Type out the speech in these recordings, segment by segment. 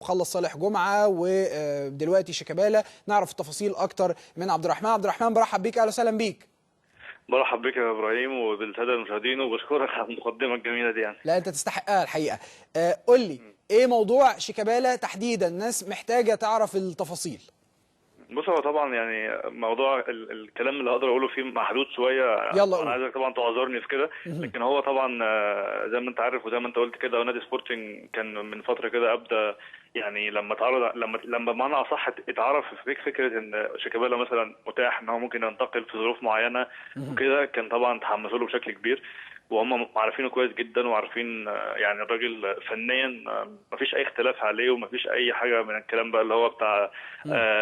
وخلص صالح جمعه ودلوقتي شيكابالا. نعرف التفاصيل اكتر من عبد الرحمن. عبد الرحمن برحب بيك، اهلا وسهلا بيك. مرحب بك يا ابراهيم وبالساده المشاهدين، وبشكرك على المقدمه الجميله دي يعني. لا انت تستحقها الحقيقه. قول لي ايه موضوع شيكابالا تحديدا؟ الناس محتاجه تعرف التفاصيل. بص، هو طبعا يعني موضوع الكلام اللي هقدر اقوله فيه محدود شويه. يلا انا عايزك طبعا تعذرني في كده، لكن هو طبعا زي ما انت عارف وزي ما انت قلت كده، نادي سبورتنج كان من فتره كده ابدا يعني لما اتعرض لما بمعنى اصح اتعرف فكره ان شيكابالا مثلا متاح ان هو ممكن ينتقل في ظروف معينه وكده، كان طبعا تحمسوا له بشكل كبير، وهم عارفينه كويس جدا وعارفين يعني الراجل فنيا مفيش اي اختلاف عليه ومفيش اي حاجه من الكلام بقى اللي هو بتاع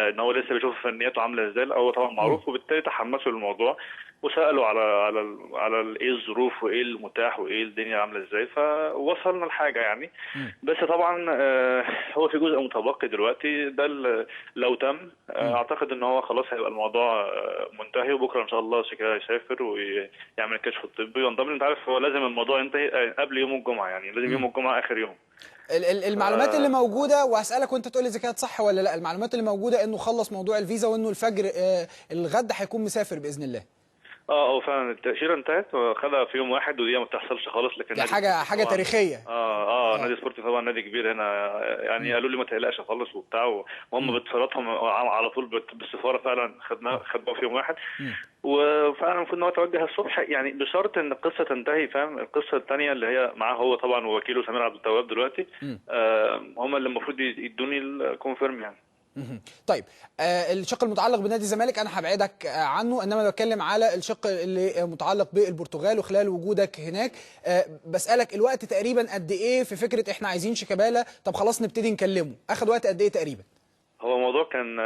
ان هو لسه بيشوف فنياته عامله ازاي. هو طبعا معروف، وبالتالي تحمسوا للموضوع وسالوا على ايه الظروف وايه المتاح وايه الدنيا عامله ازاي، فوصلنا لحاجه يعني. بس طبعا هو في جزء متبقي دلوقتي ده لو تم اعتقد ان هو خلاص هيبقى الموضوع منتهي، وبكره ان شاء الله شيكابالا يسافر ويعمل الكشف الطبي وينضم. انت عارف هو لازم الموضوع ينتهي قبل يوم الجمعه، يعني لازم يوم الجمعه اخر يوم. المعلومات اللي موجوده، وهسالك وانت تقول لي اذا كانت صح ولا لا، المعلومات اللي موجوده انه خلص موضوع الفيزا وانه الفجر الغد هيكون مسافر باذن الله. هو فعلا التأشيرة انتهت وخدها في يوم واحد، ودي ما بتحصلش خالص. لكن دي حاجه تاريخيه. نادي سبورتنج طبعا نادي كبير هنا يعني. قالوا لي ما تقلقش خالص وبتاع، وهم باتصالاتهم على طول بالسفاره فعلا خدناه في يوم واحد. وفعلا المفروض ان هو توجه الصبح يعني، بشرط ان القصه تنتهي. فاهم؟ القصه الثانيه اللي هي معاه هو طبعا ووكيله سمير عبد التواب دلوقتي هم اللي المفروض يدوني الكونفيرم يعني. طيب الشق المتعلق بنادي الزمالك انا هبعدك عنه، انما بتكلم على الشق اللي متعلق بالبرتغال وخلال وجودك هناك. بسالك الوقت تقريبا قد ايه في فكره احنا عايزين شيكابالا، طب خلاص نبتدي نكلمه، اخد وقت قد ايه تقريبا؟ هو الموضوع كان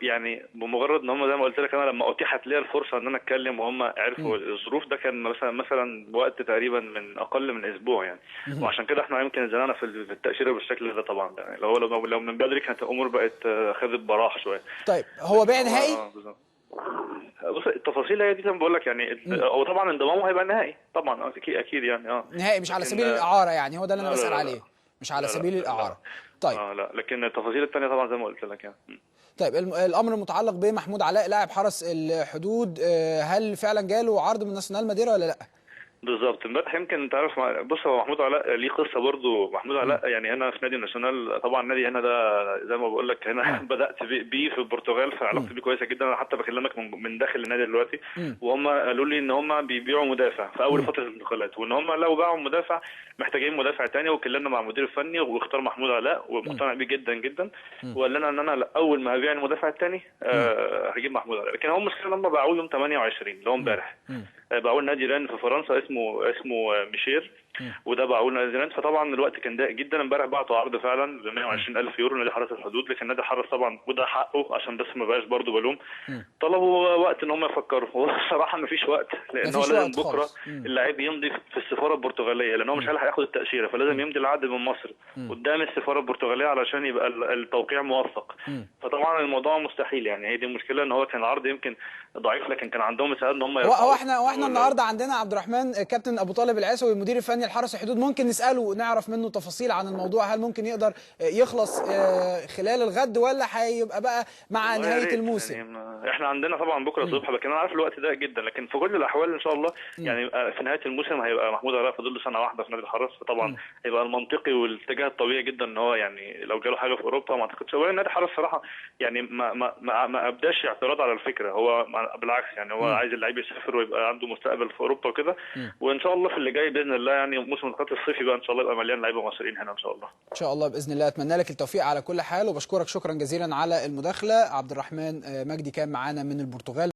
يعني بمجرد ان هم زي ما قلت لك، انا لما اتيحت لي الفرصه ان انا اتكلم وهم عرفوا الظروف، ده كان مثلا وقت تقريبا من اقل من اسبوع يعني. وعشان كده احنا يمكن زنقنا في التاشيره بالشكل ده طبعا يعني. لو من بدري كانت الامور بقت خدت براحه شويه. طيب هو بيع نهائي؟ بص، التفاصيل هي دي زي ما بقول لك يعني. هو طبعا انضمامه هيبقى نهائي طبعا، اكيد يعني. نهائي مش على سبيل الاعاره يعني، هو ده اللي انا بسال عليه، مش على سبيل الاعاره. طيب لا، لكن التفاصيل الثانيه طبعا زي ما قلت لك يعني. طيب الامر المتعلق بمحمود علاء لاعب حرس الحدود، هل فعلا جاله عرض من ناسيونال ماديرا ولا لا؟ بالظبط. امبارح يمكن انت عارف بص، هو محمود علاء ليه قصه برضه. محمود علاء يعني هنا في نادي الناشونال، طبعا النادي هنا ده زي ما بقول لك هنا بدات بيه في البرتغال، فعلاقتي بيه كويسه جدا. انا حتى بكلمك من داخل النادي دلوقتي، وهم قالوا لي ان هم بيبيعوا مدافع في اول فتره الانتقالات، وان هم لو باعوا مدافع محتاجين مدافع ثاني، وكلمنا مع المدير الفني واختار محمود علاء ومقتنع بيه جدا جدا، وقال لنا ان انا اول ما هبيع المدافع الثاني هجيب محمود علاء. لكن هم المشكله ان هم باعوه يوم 28 اللي هو امبارح، باعوا نادي ران في فرنسا اسمه ميشير، وده باعوا نادي ران. فطبعا الوقت كان ضيق جدا. امبارح بعتوا عرض فعلا ب 120,000 يورو نادي حرس الحدود، لكن نادي حرس طبعا وده حقه عشان بس ما بقاش برضه بلوم، طلبوا وقت ان هم يفكروا. هو الصراحه ما فيش وقت، لان هو لازم بكره اللاعب يمضي في السفاره البرتغاليه، لان هو مش هيلحق ياخد التاشيره، فلازم يمضي العقد من مصر قدام السفاره البرتغاليه علشان يبقى التوقيع موثق. فطبعا الموضوع مستحيل يعني. هي دي المشكله، ان هو كان العرض يمكن ضعيف، لكن كان عندهم استعداد ان هم يرفعوا. واحنا النهارده عندنا عبد الرحمن كابتن ابو طالب العيسوي المدير الفني لحرس الحدود، ممكن نساله ونعرف منه تفاصيل عن الموضوع. هل ممكن يقدر يخلص خلال الغد ولا هيبقى بقى مع نهايه الموسم؟ يعني احنا عندنا طبعا بكره الصبح، لكن انا عارف الوقت ده جدا، لكن في كل الاحوال ان شاء الله يعني في نهايه الموسم هيبقى محمود علاء فاضل له سنه واحده في نادي الحرس. فطبعا هيبقى المنطقي والاتجاه الطبيعي جدا ان هو يعني لو جاله حاجه في اوروبا ما اعتقدش. هو نادي الحرس صراحه يعني ما ابداش اعتراض على الفكره، هو بالعكس يعني هو عايز اللعيب يسافر ويبقى عنده مستقبل في اوروبا وكده. وان شاء الله في اللي جاي باذن الله يعني موسم الخط الصيفي بقى ان شاء الله يبقى مليان لعيبه مصريين هنا ان شاء الله. ان شاء الله باذن الله. اتمنى لك التوفيق على كل حال، وبشكرك شكرا جزيلا على المداخله. عبد الرحمن مجدي كان معانا من البرتغال.